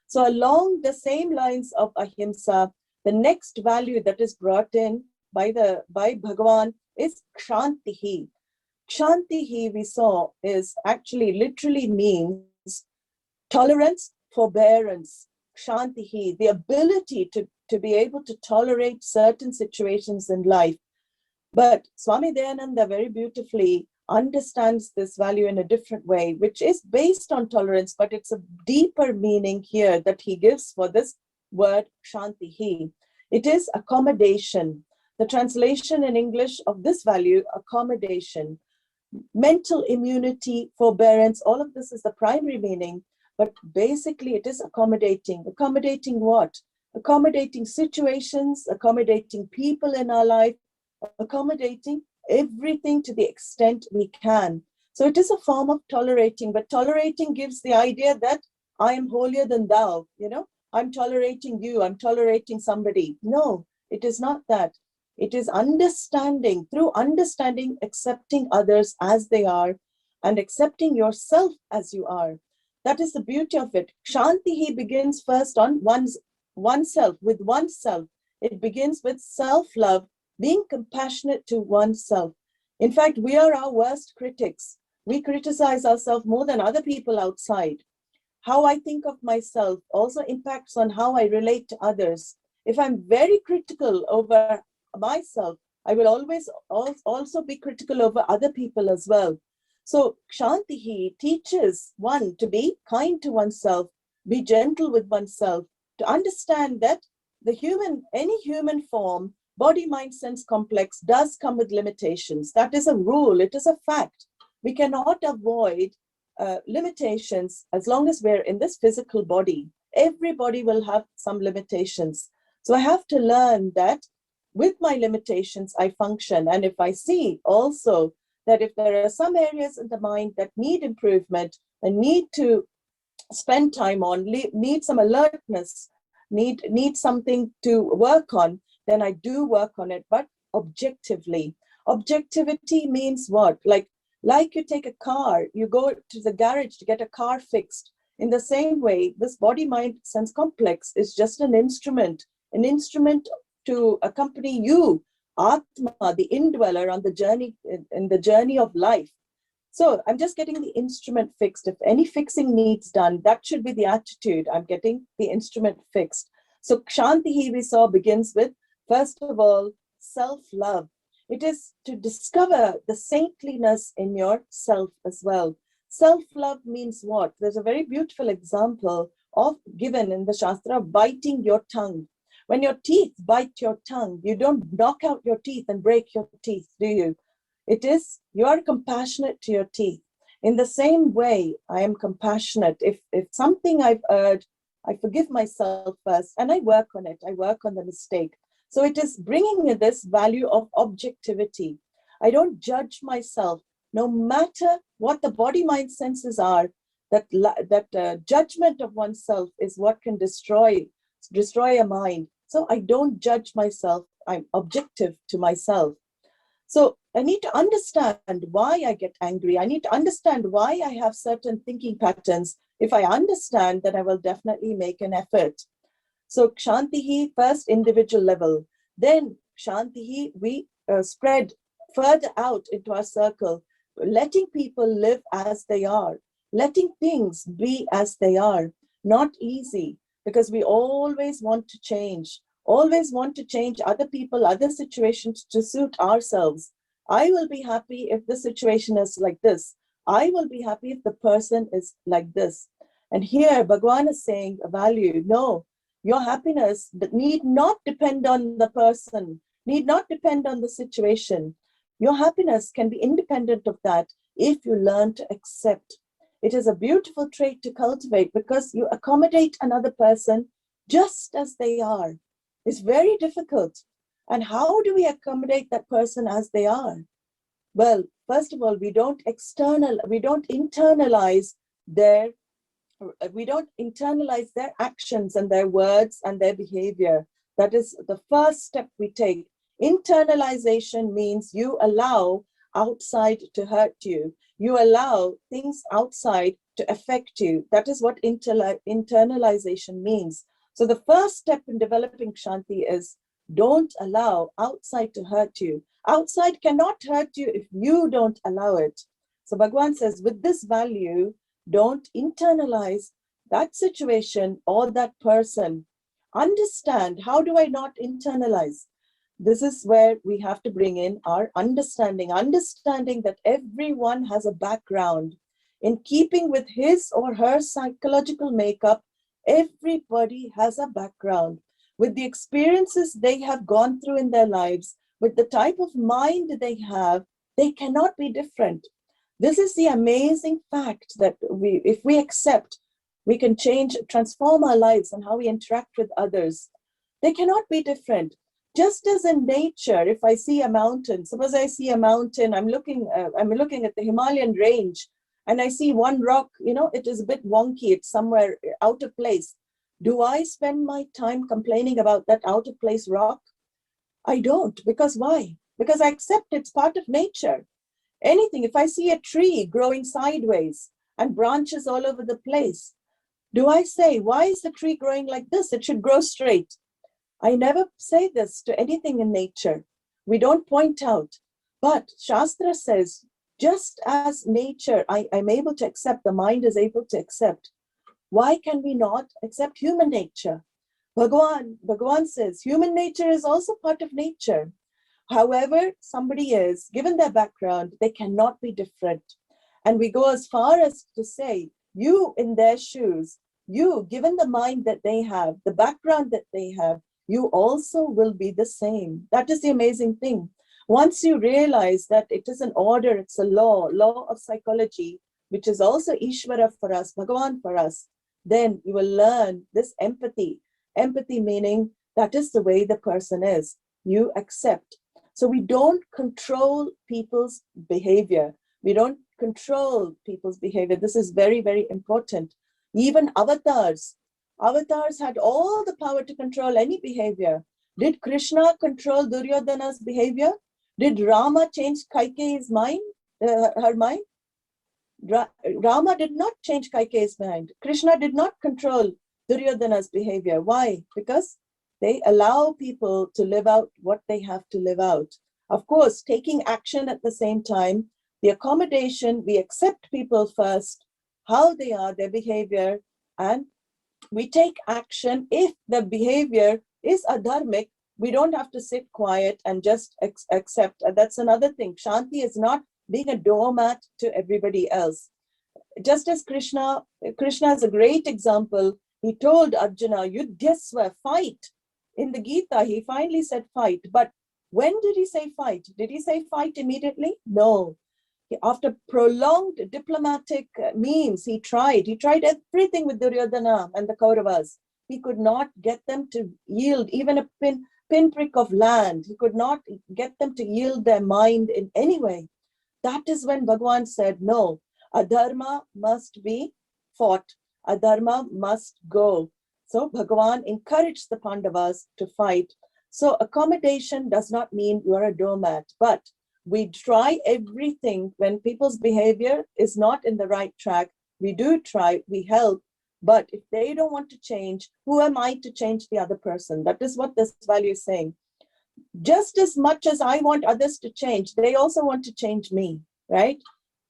So along the same lines of ahimsa, the next value that is brought in by Bhagavan is Kshanti. Kshanti, we saw, is actually literally means tolerance, forbearance. Kshanti, the ability to be able to tolerate certain situations in life. But Swami Dayananda very beautifully understands this value in a different way, which is based on tolerance, but it's a deeper meaning here that he gives for this word Kshanti. It is accommodation. The translation in English of this value, accommodation, mental immunity, forbearance, all of this is the primary meaning, but basically it is accommodating. Accommodating what? Accommodating situations, accommodating people in our life, accommodating everything to the extent we can. So it is a form of tolerating, but tolerating gives the idea that I am holier than thou, I'm tolerating you, I'm tolerating somebody. No, it is not that. It is understanding, through understanding, accepting others as they are and accepting yourself as you are. That is the beauty of it. Kshanti begins first on oneself, with oneself. It begins with self-love, being compassionate to oneself. In fact, we are our worst critics. We criticize ourselves more than other people outside. How I think of myself also impacts on how I relate to others. If I'm very critical over myself, I will always also be critical over other people as well. So Kshanti teaches one to be kind to oneself, be gentle with oneself, to understand that any human form, body, mind, sense complex does come with limitations. That is a rule. It is a fact. We cannot avoid limitations as long as we're in this physical body. Everybody will have some limitations. So I have to learn that with my limitations, I function. And if I see also that if there are some areas in the mind that need improvement and need to spend time on, need some alertness, need something to work on, then I do work on it, but objectively. Objectivity means what? Like you take a car, you go to the garage to get a car fixed. In the same way, this body, mind, sense complex is just an instrument to accompany you, Atma, the indweller on the journey, in the journey of life. So I'm just getting the instrument fixed. If any fixing needs done, that should be the attitude. I'm getting the instrument fixed. So Kshanti, we saw, begins with, first of all, self-love. It is to discover the saintliness in yourself as well. Self-love means what? There's a very beautiful example given in the Shastra of biting your tongue. When your teeth bite your tongue, you don't knock out your teeth and break your teeth, do you? It is, you are compassionate to your teeth. In the same way, I am compassionate. If something I've erred, I forgive myself first and I work on it. I work on the mistake. So it is bringing me this value of objectivity. I don't judge myself, no matter what the body, mind, senses are. That judgment of oneself is what can destroy a mind. So I don't judge myself. I'm objective to myself. So I need to understand why I get angry. I need to understand why I have certain thinking patterns. If I understand, then I will definitely make an effort. So Kshanti, first individual level. Then Kshanti, we spread further out into our circle, letting people live as they are, letting things be as they are. Not easy, because we always want to change other people, other situations to suit ourselves. I will be happy if the situation is like this. I will be happy if the person is like this. And here Bhagavan is saying a value. No, your happiness need not depend on the person, need not depend on the situation. Your happiness can be independent of that if you learn to accept. It is a beautiful trait to cultivate because you accommodate another person just as they are. It's very difficult. And how do we accommodate that person as they are? Well, first of all, we don't internalize their actions and their words and their behavior. That is the first step we take. Internalization means you allow outside to hurt you. You allow things outside to affect you. That is what internalization means. So the first step in developing Kshanti is don't allow outside to hurt you. Outside cannot hurt you if you don't allow it. So Bhagavan says, with this value, don't internalize that situation or that person. Understand, how do I not internalize? This is where we have to bring in our understanding that everyone has a background. In keeping with his or her psychological makeup, everybody has a background. With the experiences they have gone through in their lives, with the type of mind they have, they cannot be different. This is the amazing fact that if we accept, we can change, transform our lives and how we interact with others. They cannot be different. Just as in nature, if I see a mountain, suppose I see a mountain, I'm looking at the Himalayan range, and I see one rock, it is a bit wonky, it's somewhere out of place. Do I spend my time complaining about that out of place rock? I don't. Because why? Because I accept it's part of nature. Anything, if I see a tree growing sideways and branches all over the place, do I say, why is the tree growing like this? It should grow straight. I never say this to anything in nature. We don't point out. But Shastra says, just as nature, I'm able to accept, the mind is able to accept. Why can we not accept human nature? Bhagavan says, human nature is also part of nature. However somebody is, given their background, they cannot be different. And we go as far as to say, you in their shoes, you, given the mind that they have, the background that they have, you also will be the same. That is the amazing thing. Once you realize that it is an order, it's a law of psychology, which is also Ishvara for us, Bhagavan for us, then you will learn this empathy. Empathy meaning that is the way the person is. You accept. So we don't control people's behavior. We don't control people's behavior. This is very, very important. Even avatars had all the power to control any behavior. Did Krishna control Duryodhana's behavior? Did Rama change Kaikeyi's mind, her mind? Rama did not change Kaikeyi's mind. Krishna did not control Duryodhana's behavior. Why? Because they allow people to live out what they have to live out. Of course, taking action at the same time, the accommodation, we accept people first, how they are, their behavior, and we take action. If the behavior is adharmic, we don't have to sit quiet and just accept. That's another thing. Kshanti is not being a doormat to everybody else. Just as Krishna is a great example. He told Arjuna, Yudhyasva, fight. In the Gita, he finally said fight. But when did he say fight? Did he say fight immediately? No. After prolonged diplomatic means, he tried everything with Duryodhana and the Kauravas. He could not get them to yield even a pinprick of land. He could not get them to yield their mind in any way. That is when Bhagavan said, no, adharma must be fought. Adharma must go. So Bhagavan encouraged the Pandavas to fight. So accommodation does not mean you are a doormat, but we try everything when people's behavior is not in the right track. We do try, we help, but if they don't want to change, who am I to change the other person? That is what this value is saying. Just as much as I want others to change, they also want to change me, right?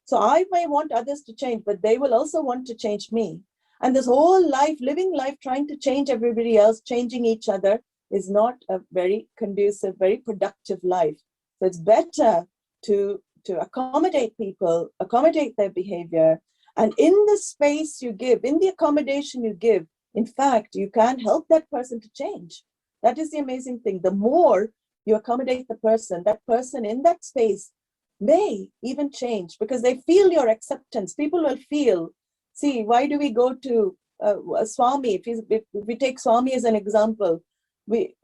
So I may want others to change, but they will also want to change me. And this whole life, living life, trying to change everybody else, changing each other, is not a very conducive, very productive life. So it's better to accommodate people, accommodate their behavior. And in the space you give, in the accommodation you give, in fact, you can help that person to change. That is the amazing thing. The more you accommodate the person in that space may even change because they feel your acceptance. People will feel, see, why do we go to a Swami? If we take Swami as an example,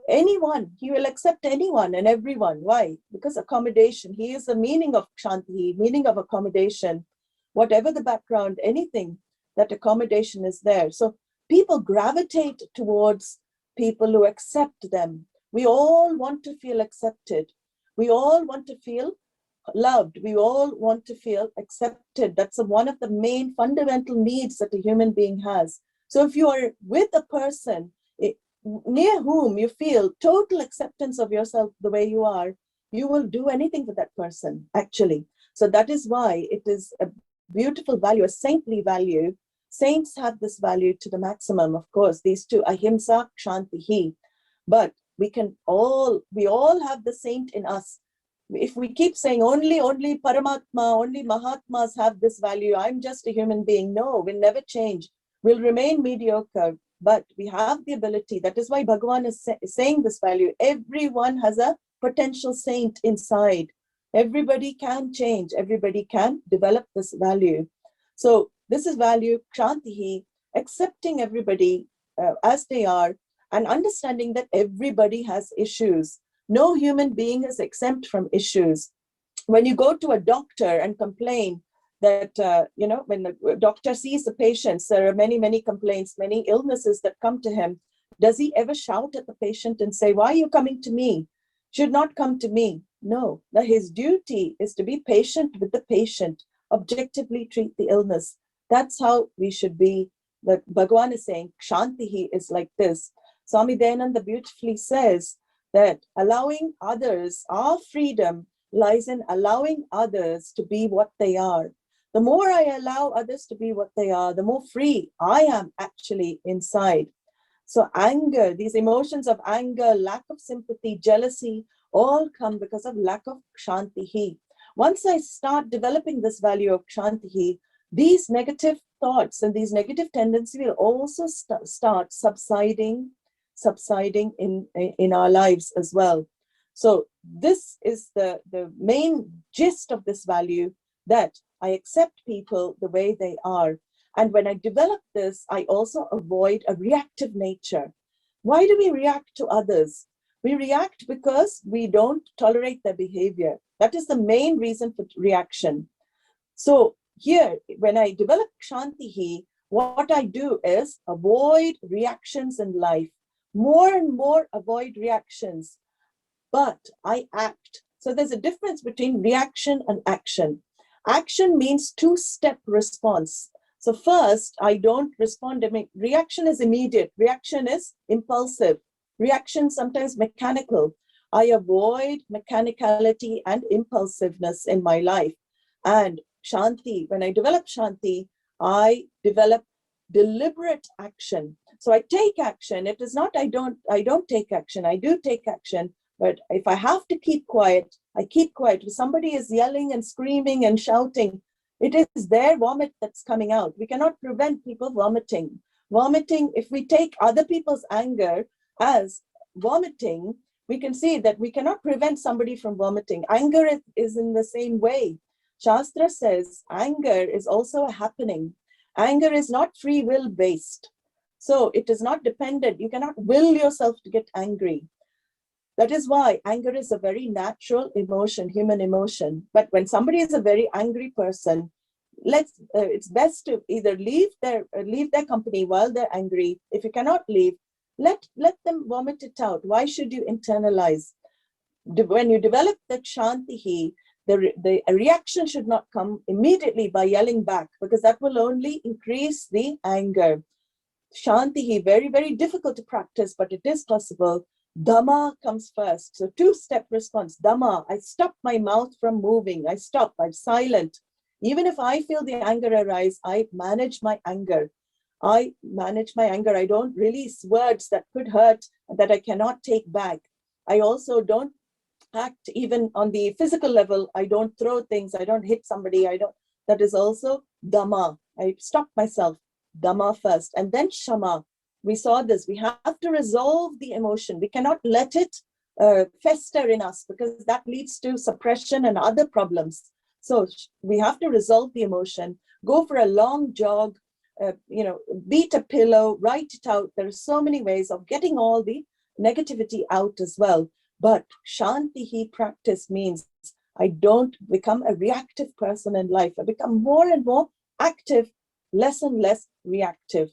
anyone, he will accept anyone and everyone. Why? Because accommodation, he is the meaning of Kshanti, meaning of accommodation. Whatever the background, anything, that accommodation is there. So people gravitate towards people who accept them. We all want to feel accepted. We all want to feel loved. We all want to feel accepted. That's one of the main fundamental needs that a human being has. So if you are with a person near whom you feel total acceptance of yourself the way you are, you will do anything for that person, actually. So that is why it is a beautiful value, a saintly value. Saints have this value to the maximum, of course, these two, ahimsa, kshanti. But we all have the saint in us. If we keep saying only Paramatma, only Mahatmas have this value, I'm just a human being. No, we'll never change. We'll remain mediocre, but we have the ability. That is why Bhagavan is saying this value. Everyone has a potential saint inside. Everybody can change. Everybody can develop this value. So this is value, Kshanti, accepting everybody as they are and understanding that everybody has issues. No human being is exempt from issues. When you go to a doctor and complain that, when the doctor sees the patients, there are many, many complaints, many illnesses that come to him. Does he ever shout at the patient and say, why are you coming to me? Should not come to me. No, that his duty is to be patient with the patient, objectively treat the illness. That's how we should be. That Bhagavan is saying, Kshanti is like this. Swami Dayananda beautifully says that allowing others, our freedom lies in allowing others to be what they are. The more I allow others to be what they are, the more free I am actually inside. So anger, these emotions of anger, lack of sympathy, jealousy, all come because of lack of kshanti. Once I start developing this value of kshanti, these negative thoughts and these negative tendencies will also start subsiding in our lives as well. So this is the main gist of this value, that I accept people the way they are. And when I develop this, I also avoid a reactive nature. Why do we react to others? We react because we don't tolerate their behavior. That is the main reason for reaction. So here, when I develop Kshanti, what I do is avoid reactions in life. More and more avoid reactions, but I act. So there's a difference between reaction and action. Action means two-step response. So first, I don't respond. Reaction is immediate. Reaction is impulsive. Reaction sometimes mechanical. I avoid mechanicality and impulsiveness in my life. And Shanti, when I develop Shanti, I develop deliberate action. So I take action. It is not I don't take action. I do take action. But if I have to keep quiet, I keep quiet. If somebody is yelling and screaming and shouting, it is their vomit that's coming out. We cannot prevent people vomiting. Vomiting, if we take other people's anger as vomiting, we can see that we cannot prevent somebody from vomiting. Anger is in the same way. Shastra says anger is also a happening. Anger is not free will based. So it is not dependent. You cannot will yourself to get angry. That is why anger is a very natural emotion, human emotion. But when somebody is a very angry person, it's best to either leave their company while they're angry. If you cannot leave, let them vomit it out. Why should you internalize? When you develop that Shanti, the reaction should not come immediately by yelling back, because that will only increase the anger. Shanti, very, very difficult to practice, but it is possible. Dhamma comes first. So two-step response. Dhamma, I stop my mouth from moving. I stop, I'm silent. Even if I feel the anger arise, I manage my anger. I don't release words that could hurt, that I cannot take back. I also don't act even on the physical level. I don't throw things. I don't hit somebody. That is also Dhamma. I stop myself. Dhamma first. And then Shama. We saw this. We have to resolve the emotion. We cannot let it fester in us, because that leads to suppression and other problems. So we have to resolve the emotion, go for a long jog, beat a pillow, write it out. There are so many ways of getting all the negativity out as well. But Shanti practice means I don't become a reactive person in life. I become more and more active, less and less reactive.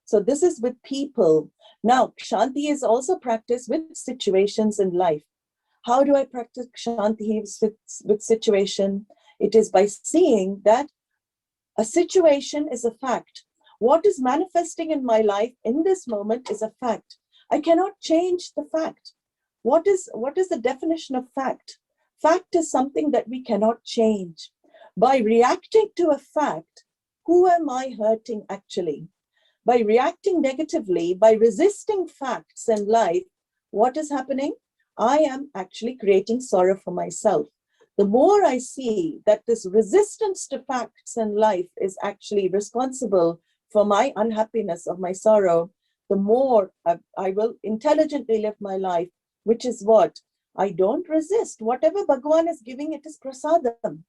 So this is with people. Now, Shanti is also practiced with situations in life. How do I practice Kshanti with situation? It is by seeing that a situation is a fact. What is manifesting in my life in this moment is a fact. I cannot change the fact. What is the definition of fact? Fact is something that we cannot change. By reacting to a fact, who am I hurting actually? By reacting negatively, by resisting facts in life, what is happening? I am actually creating sorrow for myself. The more I see that this resistance to facts in life is actually responsible for my unhappiness, of my sorrow, the more I will intelligently live my life, which is what? I don't resist. Whatever Bhagavan is giving, it is prasadam.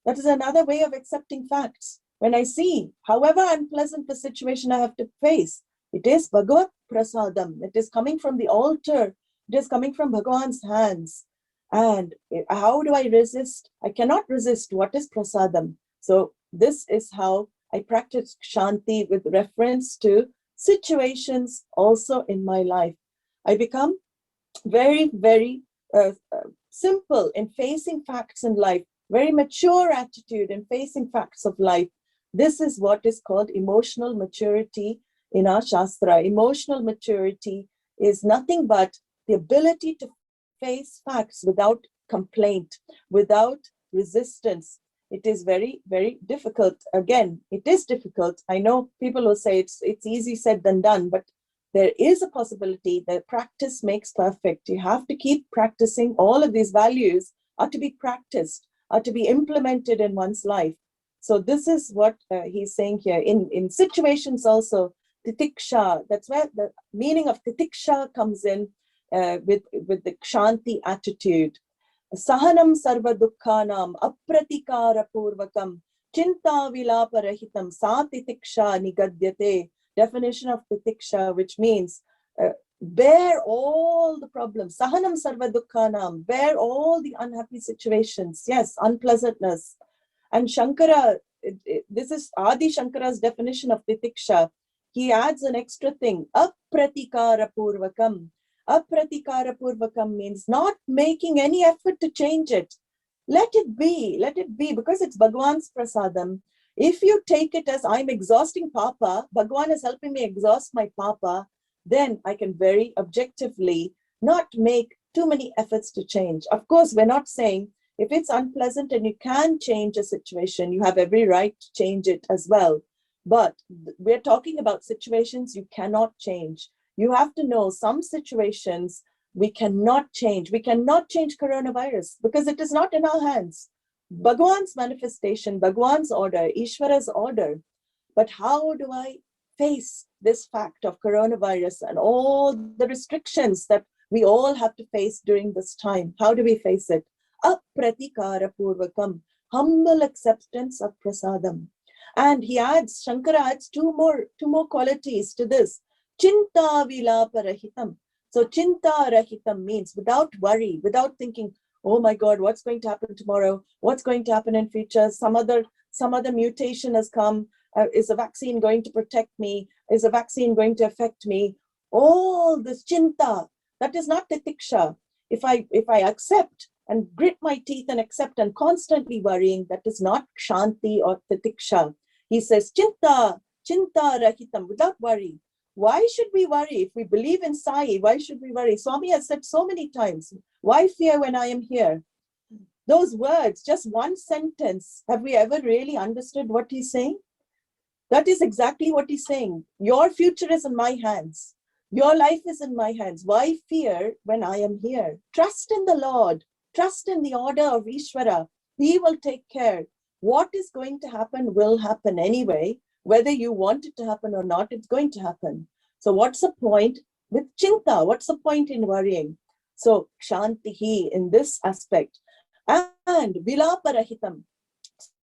That is another way of accepting facts. When I see, however unpleasant the situation I have to face, it is Bhagavat prasadam. It is coming from the altar. It is coming from Bhagavan's hands. And how do I resist? I cannot resist what is prasadam. So this is how I practice Kshanti with reference to situations also in my life. I become very, very simple in facing facts in life, very mature attitude in facing facts of life. This is what is called emotional maturity in our Shastra. Emotional maturity is nothing but the ability to face facts without complaint, without resistance. It is very, very difficult. Again, it is difficult. I know people will say it's easy said than done, but there is a possibility that practice makes perfect. You have to keep practicing. All of these values are to be practiced, are to be implemented in one's life. So this is what he's saying here. In situations also, titiksha, that's where the meaning of titiksha comes in with the Kshanti attitude. Sahanam sarva dukkhanam apratikara purvakam chinta vilapa rahitam sa titiksha nigadyate. Definition of titiksha, which means bear all the problems. Sahanam sarva dukkhanam, bear all the unhappy situations. Yes, unpleasantness. And Shankara, this is Adi Shankara's definition of titiksha. He adds an extra thing, apratikara purvakam. Apratikara purvakam means not making any effort to change it. Let it be, because it's Bhagavan's prasadam. If you take it as I'm exhausting Papa, Bhagavan is helping me exhaust my Papa, then I can very objectively not make too many efforts to change. Of course, we're not saying if it's unpleasant and you can change a situation, you have every right to change it as well. But we're talking about situations you cannot change. You have to know some situations we cannot change. We cannot change coronavirus because it is not in our hands. Bhagavan's manifestation, Bhagavan's order, Ishvara's order. But how do I face this fact of coronavirus and all the restrictions that we all have to face during this time? How do we face it? Apratikara purvakam, humble acceptance of prasadam. And he adds, Shankara adds two more qualities to this. Chinta vilapa rahitam. So chinta rahitam means without worry, without thinking, oh my God, what's going to happen tomorrow? What's going to happen in future? Some other mutation has come. Is a vaccine going to protect me? Is a vaccine going to affect me? All this chinta, that is not titiksha. If I accept and grit my teeth and accept and constantly worrying, that is not kshanti or titiksha. He says chinta rahitam, without worry. Why should we worry? If we believe in Sai, why should we worry? Swami has said so many times, why fear when I am here? Those words, just one sentence, have we ever really understood what he's saying? That is exactly what he's saying. Your future is in my hands. Your life is in my hands. Why fear when I am here? Trust in the Lord. Trust in the order of Ishvara. He will take care. What is going to happen will happen anyway. Whether you want it to happen or not, it's going to happen. So what's the point with chinta? What's the point in worrying? So kshantihi in this aspect. And vilaparahitam.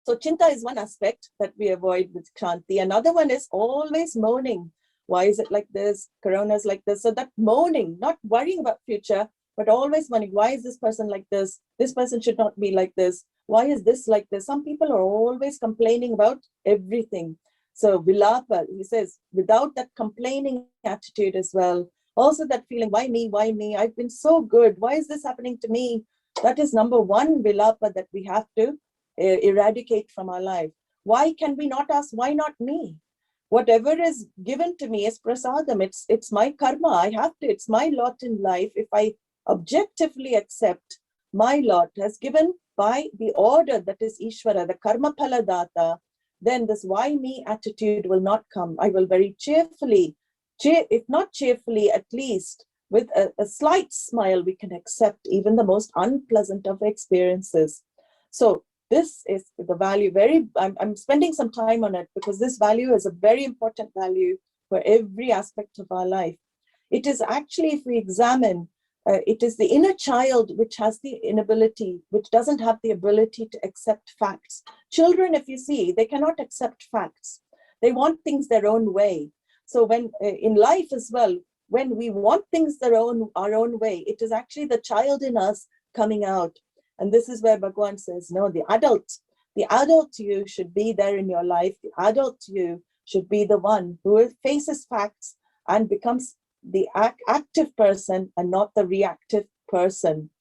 So chinta is one aspect that we avoid with kshanti. Another one is always moaning. Why is it like this? Corona is like this. So that moaning, not worrying about future, but always moaning. Why is this person like this? This person should not be like this. Why is this like this? Some people are always complaining about everything. So vilapa, he says, without that complaining attitude as well, Also that feeling, why me? Why me? I've been so good. Why is this happening to me? That is number one vilapa that we have to eradicate from our life. Why can we not ask, why not me? Whatever is given to me is prasadam. It's my karma. I have to, it's my lot in life. If I objectively accept my lot as given by the order that is Ishvara, the karma phala data, then this why me attitude will not come. I will very cheerfully, if not cheerfully, at least with a slight smile, we can accept even the most unpleasant of experiences. So this is the value. I'm spending some time on it because this value is a very important value for every aspect of our life. It is actually, if we examine, it is the inner child which has the inability, which doesn't have the ability to accept facts. Children, if you see, they cannot accept facts. They want things their own way. So when in life as well, when we want things our own way, it is actually the child in us coming out. And this is where Bhagavan says, no, the adult you should be there in your life. The adult you should be the one who faces facts and becomes the active person and not the reactive person.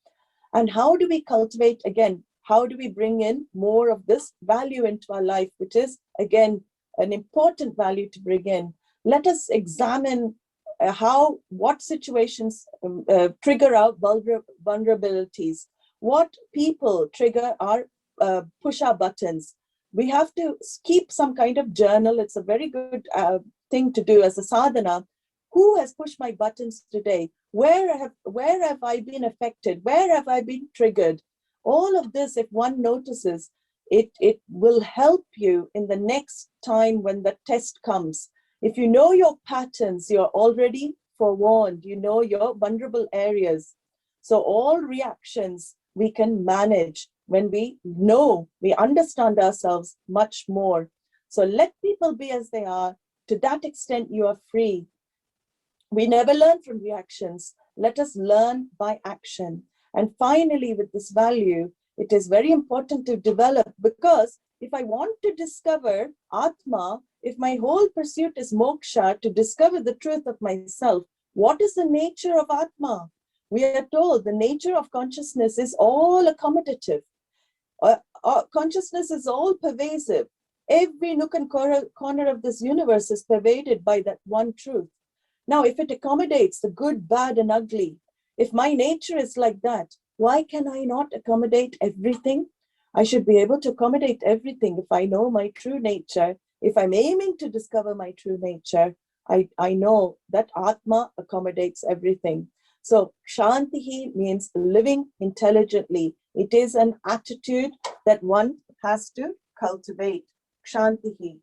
And how do we cultivate, again, how do we bring in more of this value into our life, which is, again, an important value to bring in? Let us examine what situations trigger our vulnerabilities, what people trigger our push our buttons. We have to keep some kind of journal. It's a very good thing to do as a sadhana. Who has pushed my buttons today? Where have I been affected? Where have I been triggered? All of this, if one notices, it will help you in the next time when the test comes. If you know your patterns, you're already forewarned. You know your vulnerable areas. So all reactions we can manage when we know, we understand ourselves much more. So let people be as they are. To that extent, you are free. We never learn from reactions. Let us learn by action. And finally, with this value, it is very important to develop, because if I want to discover Atma, if my whole pursuit is moksha, to discover the truth of myself, what is the nature of Atma? We are told the nature of consciousness is all accommodative. Consciousness is all pervasive. Every nook and corner of this universe is pervaded by that one truth. Now, if it accommodates the good, bad, and ugly, if my nature is like that, why can I not accommodate everything? I should be able to accommodate everything if I know my true nature. If I'm aiming to discover my true nature, I know that Atma accommodates everything. So Kshanti means living intelligently. It is an attitude that one has to cultivate. Kshanti.